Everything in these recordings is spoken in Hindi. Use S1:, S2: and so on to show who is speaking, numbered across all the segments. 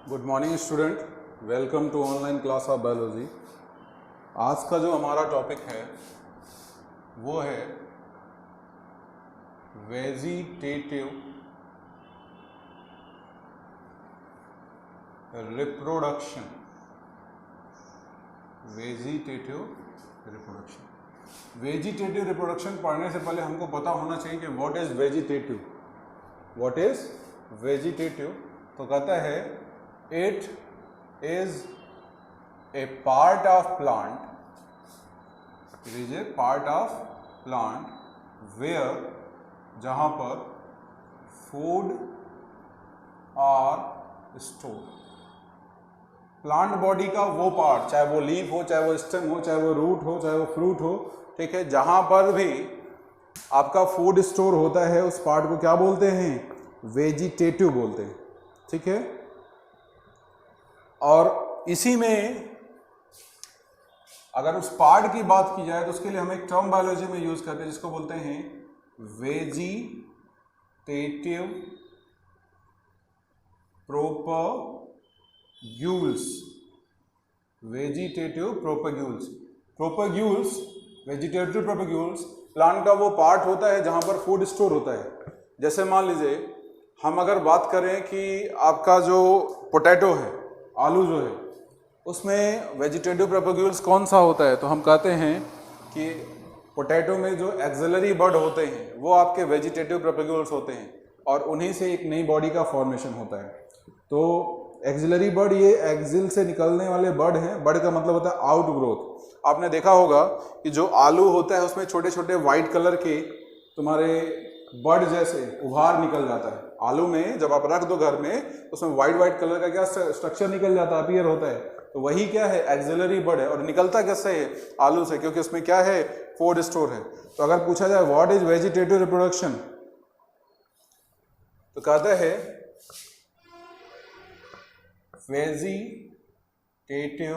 S1: Good morning student, welcome to online class of biology. आज का जो हमारा टॉपिक है वो है वेजिटेटिव रिप्रोडक्शन। वेजिटेटिव रिप्रोडक्शन पढ़ने से पहले हमको पता होना चाहिए कि व्हाट इज वेजिटेटिव। तो कहता है it is a part of plant where जहाँ पर food are store. Plant body का वो पार्ट, चाहे वो लीफ हो, चाहे वो स्टेम हो, चाहे वो रूट हो, चाहे वो फ्रूट हो, ठीक है, जहाँ पर भी आपका फूड स्टोर होता है उस पार्ट को क्या बोलते हैं? वेजिटेटिव बोलते हैं, ठीक है। और इसी में अगर उस पार्ट की बात की जाए तो उसके लिए हम एक टर्म बायोलॉजी में यूज करते हैं जिसको बोलते हैं वेजिटेटिव प्रोपग्यूल्स। वेजिटेटिव प्रोपग्यूल्स प्लांट का वो पार्ट होता है जहां पर फूड स्टोर होता है। जैसे मान लीजिए हम अगर बात करें कि आपका जो पोटैटो है, आलू जो है, उसमें वेजिटेटिव प्रोपग्यूल्स कौन सा होता है? तो हम कहते हैं कि पोटैटो में जो एक्सिलरी बड होते हैं वो आपके वेजिटेटिव प्रोपग्यूल्स होते हैं और उन्हीं से एक नई बॉडी का फॉर्मेशन होता है। तो एक्सिलरी बड, ये एक्सिल से निकलने वाले बड हैं। बड का मतलब होता है आउट ग्रोथ। आपने देखा होगा कि जो आलू होता है उसमें छोटे छोटे वाइट कलर के तुम्हारे बड जैसे उभार निकल जाता है। आलू में जब आप रख दो घर में, उसमें वाइट कलर का क्या स्ट्रक्चर निकल जाता है, अपीयर होता है। तो वही क्या है? एक्सिलरी बड है। और निकलता कैसे है? आलू से, क्योंकि उसमें क्या है? फूड स्टोर है। तो अगर पूछा जाए व्हाट इज वेजिटेटिव रिप्रोडक्शन, तो कहता है vegetative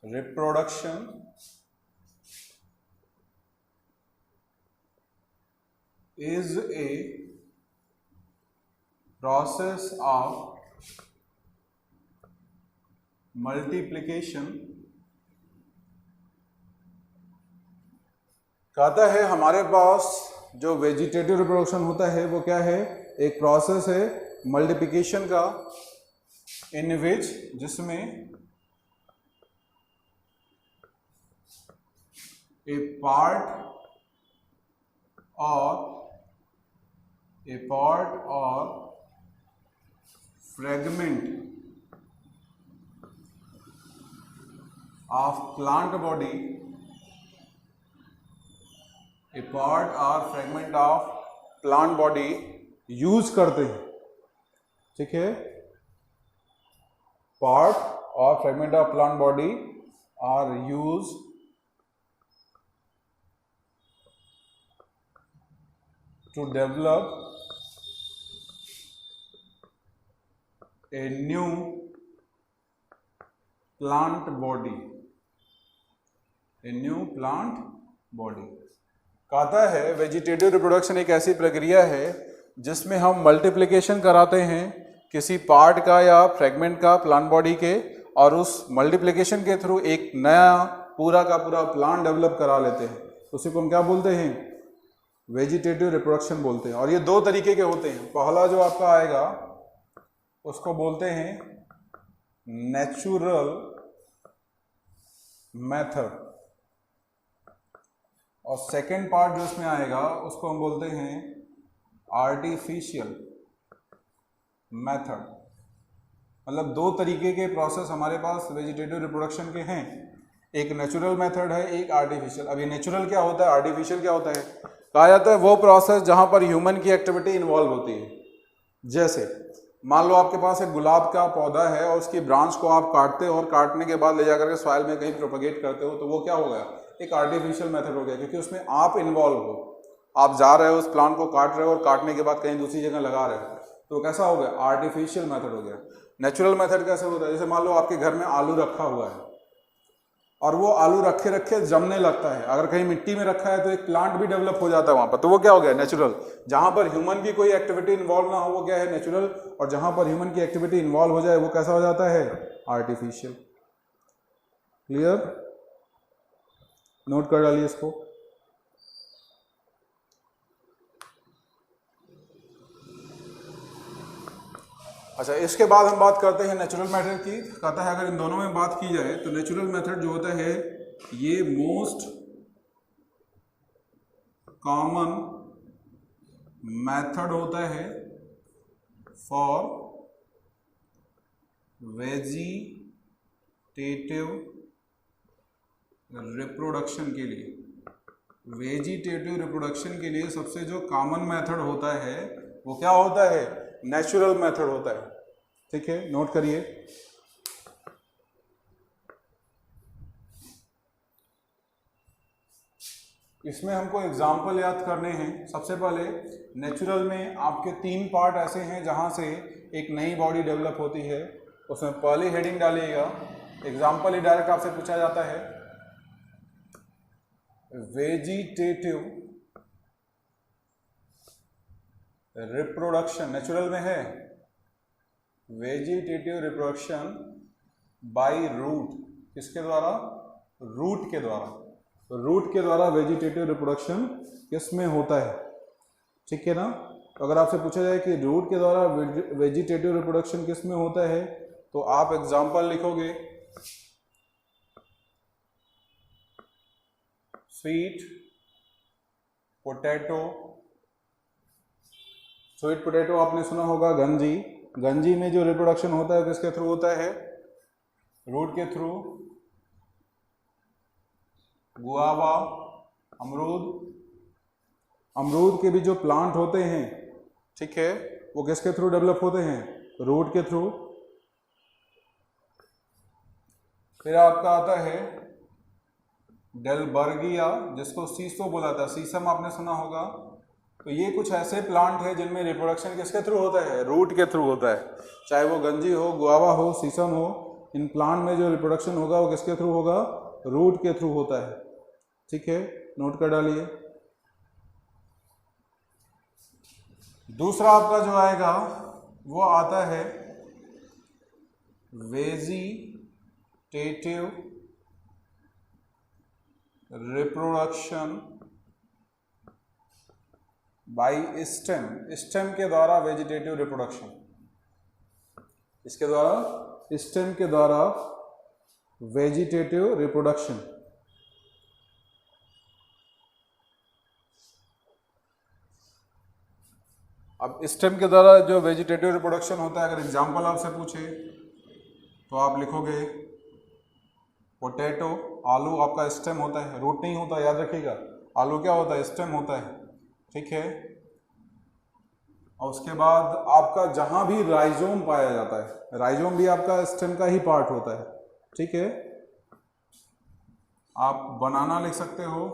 S1: reproduction is a process of multiplication। कहता है हमारे पास जो वेजिटेटिव रिप्रोडक्शन होता है वो क्या है? एक प्रोसेस है मल्टीप्लिकेशन का, इन विच जिसमें ए पार्ट और fragment of plant body, use करते हैं, ठीक है। पार्ट और fragment of plant body are use to develop a new plant body। कहता है वेजिटेटिव रिप्रोडक्शन एक ऐसी प्रक्रिया है जिसमें हम मल्टीप्लिकेशन कराते हैं किसी पार्ट का या फ्रेगमेंट का प्लांट बॉडी के, और उस मल्टीप्लिकेशन के थ्रू एक नया पूरा का पूरा प्लांट डेवलप करा लेते हैं। उसी को हम क्या बोलते हैं? वेजिटेटिव रिप्रोडक्शन बोलते हैं। और ये दो तरीके के होते हैं। पहला जो आपका आएगा उसको बोलते हैं नेचुरल मेथड, और सेकेंड पार्ट जो इसमें आएगा उसको हम बोलते हैं आर्टिफिशियल मेथड। मतलब दो तरीके के प्रोसेस हमारे पास वेजिटेटिव रिप्रोडक्शन के हैं। एक नेचुरल मेथड है, एक आर्टिफिशियल। अब ये नेचुरल क्या होता है, आर्टिफिशियल क्या होता है? कहा जाता है वो प्रोसेस जहां पर ह्यूमन की एक्टिविटी इन्वॉल्व होती है। जैसे मान लो आपके पास एक गुलाब का पौधा है और उसकी ब्रांच को आप काटते हो और काटने के बाद ले जाकर के सॉइल में कहीं प्रोपगेट करते हो, तो वो क्या हो गया? एक आर्टिफिशियल मेथड हो गया, क्योंकि उसमें आप इन्वॉल्व हो। आप जा रहे हो, उस प्लांट को काट रहे हो और काटने के बाद कहीं दूसरी जगह लगा रहे हो, तो कैसा हो गया? आर्टिफिशियल मेथड हो गया। नेचुरल मेथड कैसे होता है? जैसे मान लो आपके घर में आलू रखा हुआ है और वो आलू रखे रखे जमने लगता है। अगर कहीं मिट्टी में रखा है तो एक प्लांट भी डेवलप हो जाता है वहां पर, तो वो क्या हो गया? नेचुरल। जहां पर ह्यूमन की कोई एक्टिविटी इन्वॉल्व ना हो वो क्या है? नेचुरल। और जहां पर ह्यूमन की एक्टिविटी इन्वॉल्व हो जाए वो कैसा हो जाता है? आर्टिफिशियल। क्लियर? नोट कर डालिए इसको। अच्छा, इसके बाद हम बात करते हैं नेचुरल मेथड की। कहता है अगर इन दोनों में बात की जाए तो नेचुरल मेथड जो होता है ये मोस्ट कॉमन मेथड होता है फॉर वेजिटेटिव रिप्रोडक्शन के लिए। वेजिटेटिव रिप्रोडक्शन के लिए सबसे जो कॉमन मेथड होता है वो क्या होता है? नेचुरल मेथड होता है। ठीक है, नोट करिए। इसमें हमको एग्जाम्पल याद करने हैं। सबसे पहले नेचुरल में आपके 3 पार्ट ऐसे हैं जहां से एक नई बॉडी डेवलप होती है। उसमें पहली हेडिंग डालिएगा, एग्जाम्पल ही डायरेक्ट आपसे पूछा जाता है। वेजिटेटिव रिप्रोडक्शन नेचुरल में है, वेजिटेटिव रिप्रोडक्शन बाय रूट। किसके द्वारा? रूट के द्वारा। तो रूट के द्वारा वेजिटेटिव रिप्रोडक्शन किस में होता है? ठीक है ना। तो अगर आपसे पूछा जाए कि रूट के द्वारा वेजिटेटिव रिप्रोडक्शन किस में होता है तो आप एग्जाम्पल लिखोगे, स्वीट पोटैटो। स्वीट पोटैटो आपने सुना होगा गंजी। गंजी में जो रिप्रोडक्शन होता है किसके थ्रू होता है? रूट के थ्रू। गुआवा अमरूद, अमरूद के भी जो प्लांट होते हैं, ठीक है, वो किसके थ्रू डेवलप होते हैं? रूट के थ्रू। फिर आपका आता है डेलबर्गिया, जिसको सीसो बोला था, सीसम आपने सुना होगा। तो ये कुछ ऐसे प्लांट है जिनमें रिप्रोडक्शन किसके थ्रू होता है? रूट के थ्रू होता है। चाहे वो गंजी हो, गुआवा हो, सीसम हो, इन प्लांट में जो रिप्रोडक्शन होगा वो किसके थ्रू होगा? रूट के थ्रू होता है। ठीक है, नोट कर डालिए। दूसरा आपका जो आएगा वो आता है vegetative reproduction by stem. Stem के द्वारा वेजिटेटिव रिप्रोडक्शन, इसके द्वारा, स्टेम के द्वारा वेजिटेटिव रिप्रोडक्शन। अब स्टेम के द्वारा जो वेजिटेटिव रिप्रोडक्शन होता है, अगर एग्जाम्पल आपसे पूछे तो आप लिखोगे पोटैटो। आलू आपका स्टेम होता है, रूट नहीं होता, याद रखिएगा। आलू क्या होता है? स्टेम होता है। ठीक है। और उसके बाद आपका जहां भी राइजोम पाया जाता है, राइजोम भी आपका स्टेम का ही पार्ट होता है। ठीक है। आप बनाना लिख सकते हो।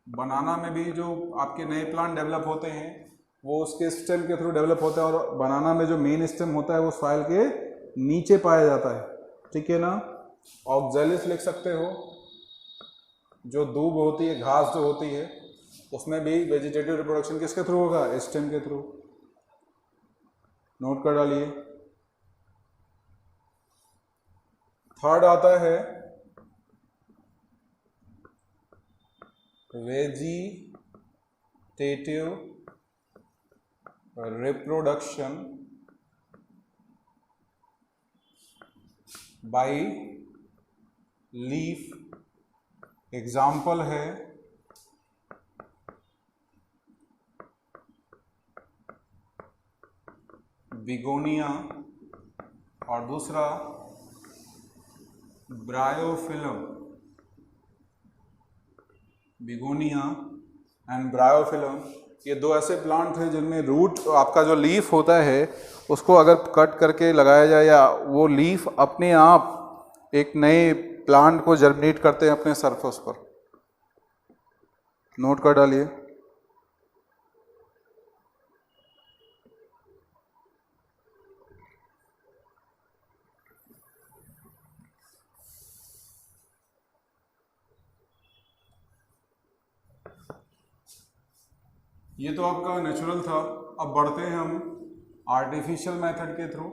S1: बनाना में भी जो आपके नए प्लांट डेवलप होते हैं वो उसके स्टेम के थ्रू डेवलप होता है, और बनाना में जो मेन स्टेम होता है वो सॉइल के नीचे पाया जाता है। ठीक है ना। ऑक्जेलिस लिख सकते हो, जो दूब होती है, घास जो होती है, उसमें भी वेजिटेटिव रिप्रोडक्शन किसके थ्रू होगा? स्टेम के थ्रू। नोट कर डालिए। थर्ड आता है vegetative reproduction by leaf. Example है बिगोनिया, और दूसरा ब्रायोफिलम। बिगोनिया एंड ब्रायोफिलम, ये दो ऐसे प्लांट हैं जिनमें रूट, आपका जो लीफ होता है उसको अगर कट करके लगाया जाए, या वो लीफ अपने आप एक नए प्लांट को जर्मिनेट करते हैं अपने सरफेस पर। नोट कर डालिए। ये तो आपका नेचुरल था। अब बढ़ते हैं हम आर्टिफिशियल मेथड के थ्रू।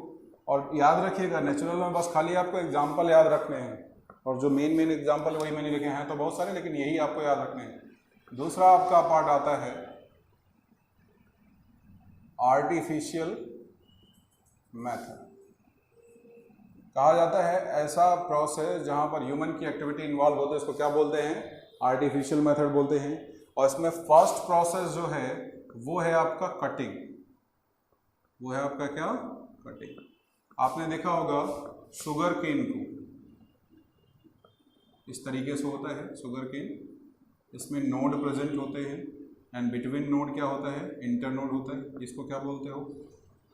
S1: और याद रखिएगा नेचुरल में बस खाली आपको एग्जाम्पल याद रखने हैं, और जो मेन एग्जाम्पल वही मैंने लिखे हैं तो बहुत सारे, लेकिन यही आपको याद रखने हैं। दूसरा आपका पार्ट आता है आर्टिफिशियल मेथड। कहा जाता है ऐसा प्रोसेस जहां पर ह्यूमन की एक्टिविटी इन्वॉल्व होती है, इसको क्या बोलते हैं? आर्टिफिशियल मेथड बोलते हैं। और इसमें फर्स्ट प्रोसेस जो है वो है आपका कटिंग। वो है आपका क्या? कटिंग। आपने देखा होगा शुगर केन को इस तरीके से होता है शुगर केन, इसमें नोड प्रेजेंट होते हैं एंड बिटवीन नोड क्या होता है? इंटर नोड होता है। इसको क्या बोलते हो?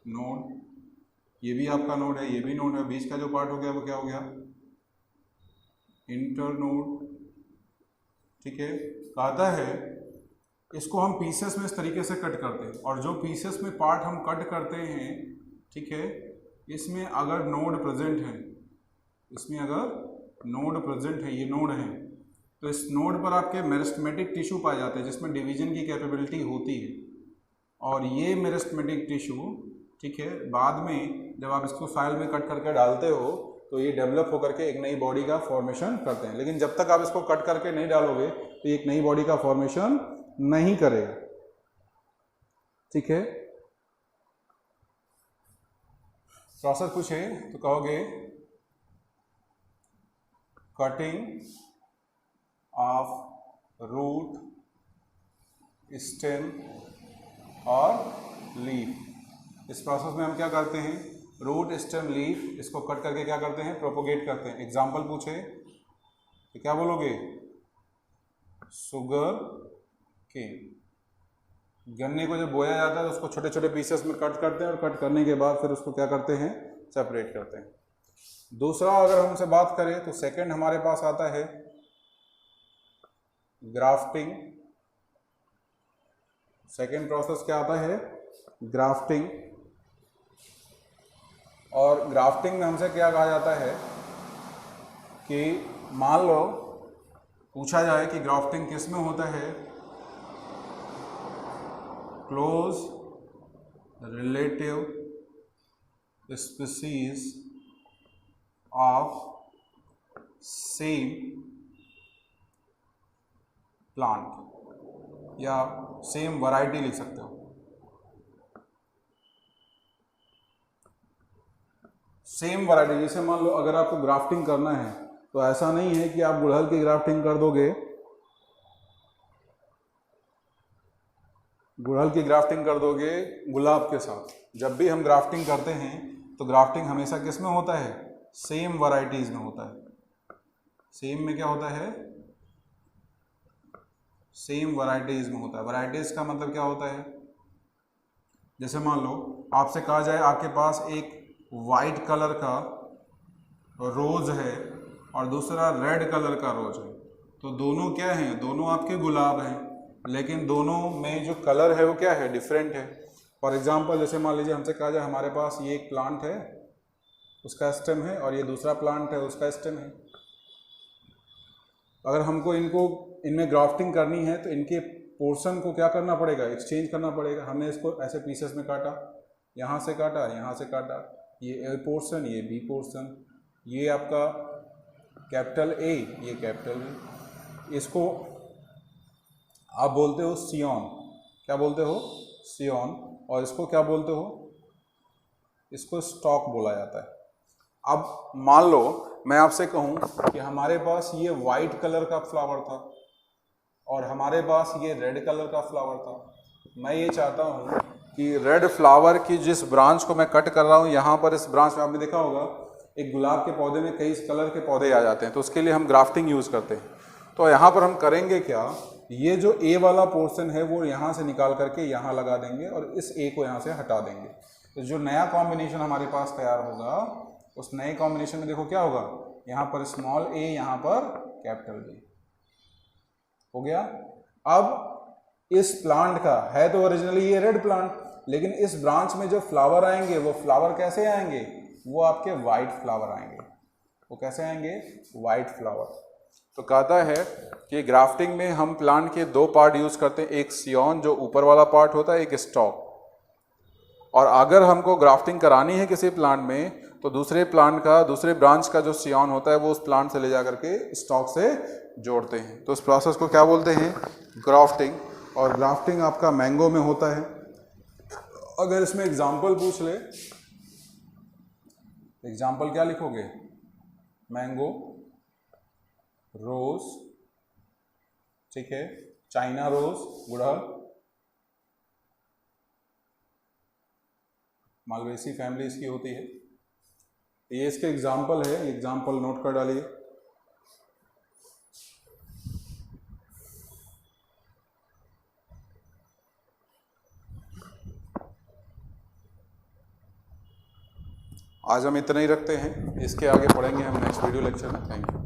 S1: नोड। ये भी आपका नोड है, ये भी नोड है। बीच का जो पार्ट हो गया वो क्या हो गया? Inter node. ठीक है। कहता है इसको हम पीसेस में इस तरीके से कट करते हैं, और जो पीसेस में पार्ट हम कट करते हैं, ठीक है, इसमें अगर नोड प्रेजेंट है, इसमें अगर नोड प्रेजेंट है, ये नोड है, तो इस नोड पर आपके मेरिस्टेमेटिक टिश्यू पाए जाते हैं जिसमें डिवीजन की कैपेबिलिटी होती है। और ये मेरिस्टेमेटिक टिश्यू, ठीक है, बाद में जब आप इसको फाइल में कट करके डालते हो तो ये डेवलप होकर के एक नई बॉडी का फॉर्मेशन करते हैं। लेकिन जब तक आप इसको कट करके नहीं डालोगे तो ये एक नई बॉडी का फॉर्मेशन नहीं करेगा। ठीक है। प्रोसेस पूछे तो कहोगे कटिंग ऑफ रूट, स्टेम और लीफ। इस प्रोसेस में हम क्या करते हैं? रूट, स्टेम, लीफ, इसको कट करके क्या करते हैं? प्रोपोगेट करते हैं। एग्जाम्पल पूछे तो क्या बोलोगे? Sugar cane. गन्ने को जब बोया जाता है तो उसको छोटे छोटे पीसेस में कट करते हैं, और कट करने के बाद फिर उसको क्या करते हैं? सेपरेट करते हैं। दूसरा अगर हमसे बात करें तो सेकंड हमारे पास आता है ग्राफ्टिंग। सेकंड प्रोसेस क्या आता है? ग्राफ्टिंग। और ग्राफ्टिंग में हमसे क्या कहा जाता है कि मान लो पूछा जाए कि ग्राफ्टिंग किस में होता है? Close relative species of same plant, या सेम वैरायटी लिख सकते हो। सेम वैरायटी, जैसे मान लो अगर आपको ग्राफ्टिंग करना है तो ऐसा नहीं है कि आप गुड़हल की ग्राफ्टिंग कर दोगे, गुड़हल की ग्राफ्टिंग कर दोगे गुलाब के साथ। जब भी हम ग्राफ्टिंग करते हैं तो ग्राफ्टिंग हमेशा किस में होता है? सेम वैरायटीज में होता है। सेम में क्या होता है? सेम वैरायटीज में होता है। वैरायटीज का मतलब क्या होता है? जैसे मान लो आपसे कहा जाए आपके पास एक वाइट कलर का रोज है और दूसरा रेड कलर का रोज है, तो दोनों क्या हैं? दोनों आपके गुलाब हैं, लेकिन दोनों में जो कलर है वो क्या है? डिफरेंट है। फॉर एग्जांपल जैसे मान लीजिए हमसे कहा जाए हमारे पास ये एक प्लांट है, उसका स्टेम है, और ये दूसरा प्लांट है, उसका स्टेम है। अगर हमको इनमें ग्राफ्टिंग करनी है तो इनके पोर्शन को क्या करना पड़ेगा? एक्सचेंज करना पड़ेगा। हमने इसको ऐसे पीसेस में काटा, यहाँ से काटा, यहाँ से काटा, ये ए पोर्शन, ये बी पोर्शन, ये आपका कैपिटल ए, ये कैपिटल बी। इसको आप बोलते हो सियोन। क्या बोलते हो? सियोन। और इसको क्या बोलते हो? इसको स्टॉक बोला जाता है। अब मान लो मैं आपसे कहूँ कि हमारे पास ये वाइट कलर का फ्लावर था और हमारे पास ये रेड कलर का फ्लावर था। मैं ये चाहता हूँ कि रेड फ्लावर की जिस ब्रांच को मैं कट कर रहा हूँ, यहाँ पर इस ब्रांच में आपने देखा होगा एक गुलाब के पौधे में कई कलर के पौधे आ जाते हैं, तो उसके लिए हम ग्राफ्टिंग यूज़ करते हैं। तो यहाँ पर हम करेंगे क्या? ये जो ए वाला पोर्शन है वो यहाँ से निकाल करके यहाँ लगा देंगे और इस ए को यहाँ से हटा देंगे। तो जो नया कॉम्बिनेशन हमारे पास तैयार होगा, उस नए कॉम्बिनेशन में देखो क्या होगा? यहाँ पर स्मॉल ए, यहाँ पर कैपिटल बी। हो गया। अब इस प्लांट का है तो ओरिजिनली ये रेड प्लांट, लेकिन इस ब्रांच में जो फ्लावर आएंगे वो फ्लावर कैसे आएंगे? वो आपके वाइट फ्लावर आएंगे। वो कैसे आएंगे? White flower. तो कहता है कि ग्राफ्टिंग में हम प्लांट के दो पार्ट यूज़ करते हैं, एक सियॉन जो ऊपर वाला पार्ट होता है, एक स्टॉक। और अगर हमको ग्राफ्टिंग करानी है किसी प्लांट में तो दूसरे ब्रांच का जो सियॉन होता है वो उस प्लांट से ले जा करके स्टॉक से जोड़ते हैं। तो इस प्रोसेस को क्या बोलते हैं? ग्राफ्टिंग। और ग्राफ्टिंग आपका मैंगो में होता है। अगर इसमें एग्जाम्पल पूछ ले, एग्जाम्पल क्या लिखोगे? मैंगो, रोज, ठीक है, चाइना रोज, गुड़हल, मालवेसी फैमिली इसकी होती है। ये इसके एग्जाम्पल है, एग्जाम्पल नोट कर डालिए। आज हम इतना ही रखते हैं, इसके आगे पढ़ेंगे हम नेक्स्ट वीडियो लेक्चर में। Thank you.